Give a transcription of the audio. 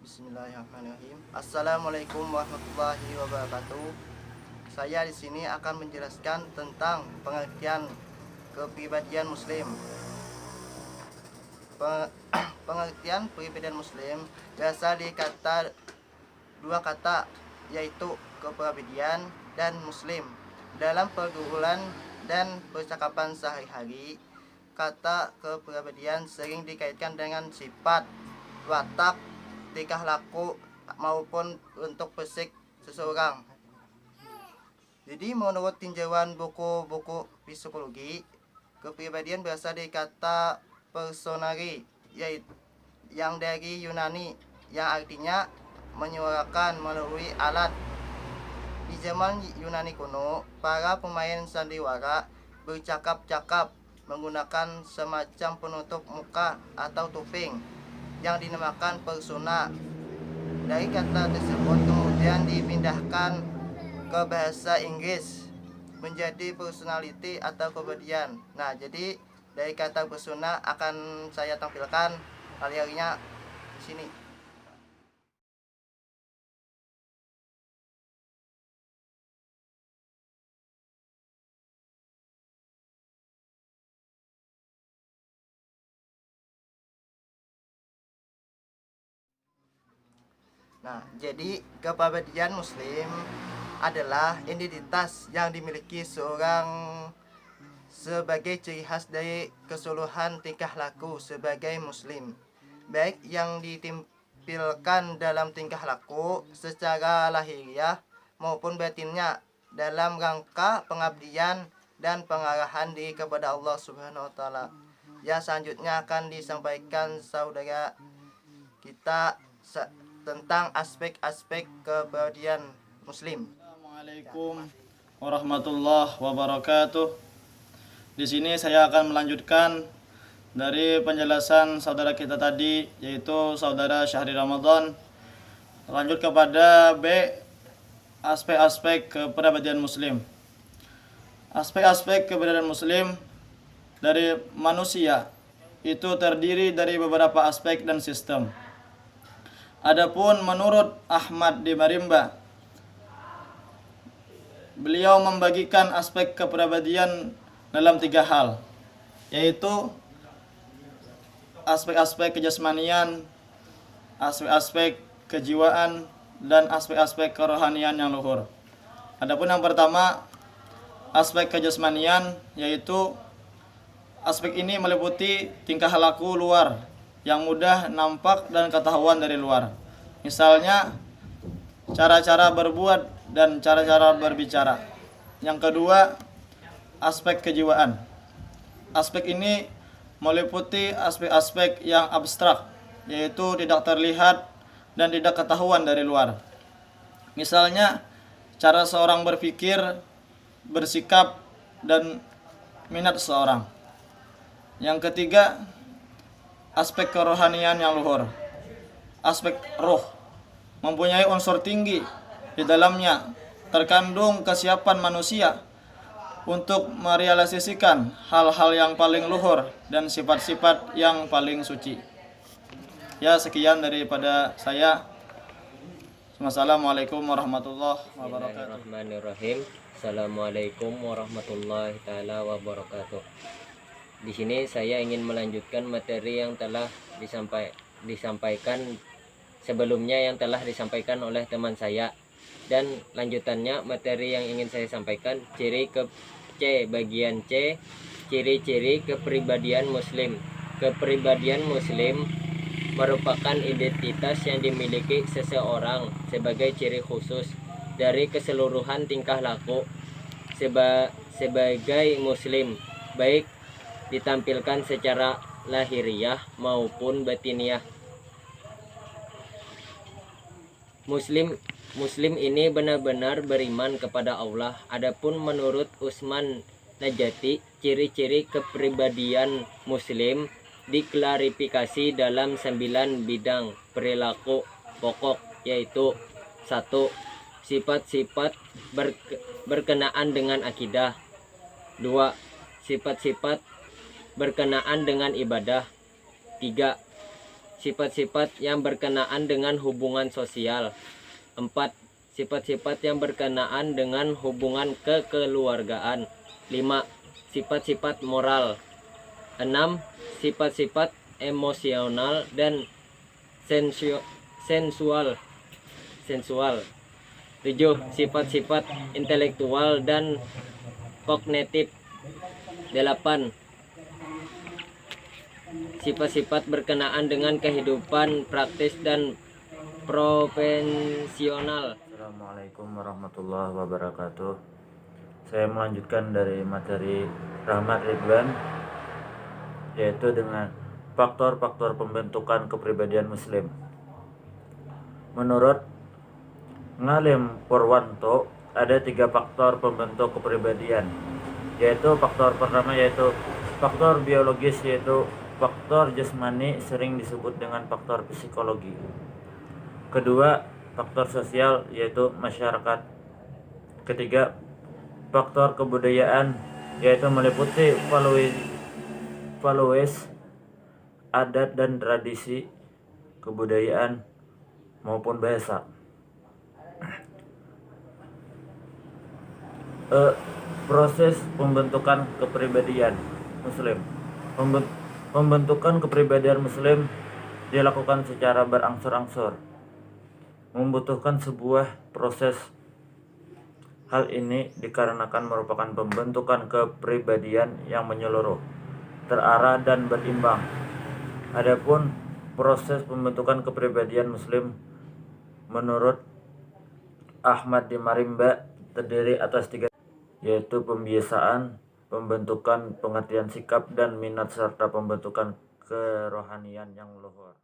Bismillahirrahmanirrahim. Assalamualaikum warahmatullahi wabarakatuh. Saya di sini akan menjelaskan tentang pengertian kepribadian Muslim. Pengertian kepribadian Muslim berasal dari dua kata, yaitu kepribadian dan Muslim. Dalam pergaulan dan percakapan sehari-hari, kata kepribadian sering dikaitkan dengan sifat, watak, tingkah laku maupun bentuk fisik seseorang. Jadi menurut tinjauan buku-buku psikologi, kepribadian berasal dari kata personari, yaitu yang dari Yunani, yang artinya menyuarakan melalui alat. Di zaman Yunani kuno, para pemain sandiwara bercakap-cakap menggunakan semacam penutup muka atau topeng yang dinamakan persona. Dari kata tersebut kemudian dipindahkan ke bahasa Inggris menjadi personality atau kepribadian. Nah, jadi dari kata persona akan saya tampilkan alurnya di sini. Nah, jadi kepribadian Muslim adalah identitas yang dimiliki seorang sebagai ciri khas dari keseluruhan tingkah laku sebagai Muslim, baik yang ditampilkan dalam tingkah laku secara lahiriah maupun batinnya dalam rangka pengabdian dan pengarahan diri kepada Allah Subhanahu wa taala. Ya, selanjutnya akan disampaikan saudara kita tentang aspek-aspek kepribadian Muslim. Assalamualaikum warahmatullahi wabarakatuh. Di sini saya akan melanjutkan dari penjelasan saudara kita tadi, yaitu saudara Syahri Ramadan. Lanjut kepada B, aspek-aspek kepribadian Muslim. Aspek-aspek kepribadian Muslim dari manusia itu terdiri dari beberapa aspek dan sistem. Adapun menurut Ahmad di Marimba, beliau membagikan aspek kepribadian dalam 3 hal, yaitu aspek-aspek kejasmanian, aspek-aspek kejiwaan, dan aspek-aspek kerohanian yang luhur. Adapun yang pertama, aspek kejasmanian, yaitu aspek ini meliputi tingkah laku luar yang mudah nampak dan ketahuan dari luar. Misalnya, cara-cara berbuat dan cara-cara berbicara. Yang kedua, aspek kejiwaan. Aspek ini meliputi aspek-aspek yang abstrak, yaitu tidak terlihat dan tidak ketahuan dari luar. Misalnya, cara seorang berpikir, bersikap, dan minat seorang. Yang ketiga, aspek kerohanian yang luhur. Aspek roh mempunyai unsur tinggi. Di dalamnya terkandung kesiapan manusia untuk merealisasikan hal-hal yang paling luhur dan sifat-sifat yang paling suci. Ya, sekian daripada saya. Wassalamualaikum warahmatullahi wabarakatuh. Bismillahirrahmanirrahim. Assalamualaikum warahmatullahi taala wabarakatuh. Di sini saya ingin melanjutkan materi yang telah disampaikan sebelumnya, yang telah disampaikan oleh teman saya, dan lanjutannya materi yang ingin saya sampaikan bagian C, ciri-ciri kepribadian Muslim. Kepribadian Muslim merupakan identitas yang dimiliki seseorang sebagai ciri khusus dari keseluruhan tingkah laku sebagai Muslim, baik ditampilkan secara lahiriah maupun batiniah. Muslim ini benar-benar beriman kepada Allah. Adapun menurut Usman Najati, ciri-ciri kepribadian Muslim diklarifikasi dalam 9 bidang perilaku pokok, yaitu 1. Sifat-sifat berkenaan dengan akidah. 2. Sifat-sifat berkenaan dengan ibadah. 3. sifat-sifat yang berkenaan dengan hubungan sosial. 4. Sifat-sifat yang berkenaan dengan hubungan kekeluargaan. 5. Sifat-sifat moral. 6. Sifat-sifat emosional dan sensual. 7. Sifat-sifat intelektual dan kognitif. 8. Sifat-sifat berkenaan dengan kehidupan praktis dan profesional. Assalamualaikum warahmatullahi wabarakatuh. Saya melanjutkan dari materi Rahmat Ridwan, yaitu dengan faktor-faktor pembentukan kepribadian muslim. Menurut Ngalim Purwanto, ada 3 faktor pembentuk kepribadian, yaitu faktor pertama yaitu faktor biologis, yaitu faktor jasmani, sering disebut dengan faktor psikologi. Kedua, faktor sosial, yaitu masyarakat. Ketiga, faktor kebudayaan, yaitu meliputi values, adat dan tradisi, kebudayaan maupun bahasa. Proses pembentukan kepribadian muslim. Pembentukan kepribadian muslim dilakukan secara berangsur-angsur, membutuhkan sebuah proses. Hal ini dikarenakan merupakan pembentukan kepribadian yang menyeluruh, terarah dan berimbang. Adapun proses pembentukan kepribadian muslim menurut Ahmad di Marimba terdiri atas 3, yaitu pembiasaan, pembentukan pengertian sikap dan minat, serta pembentukan kerohanian yang luhur.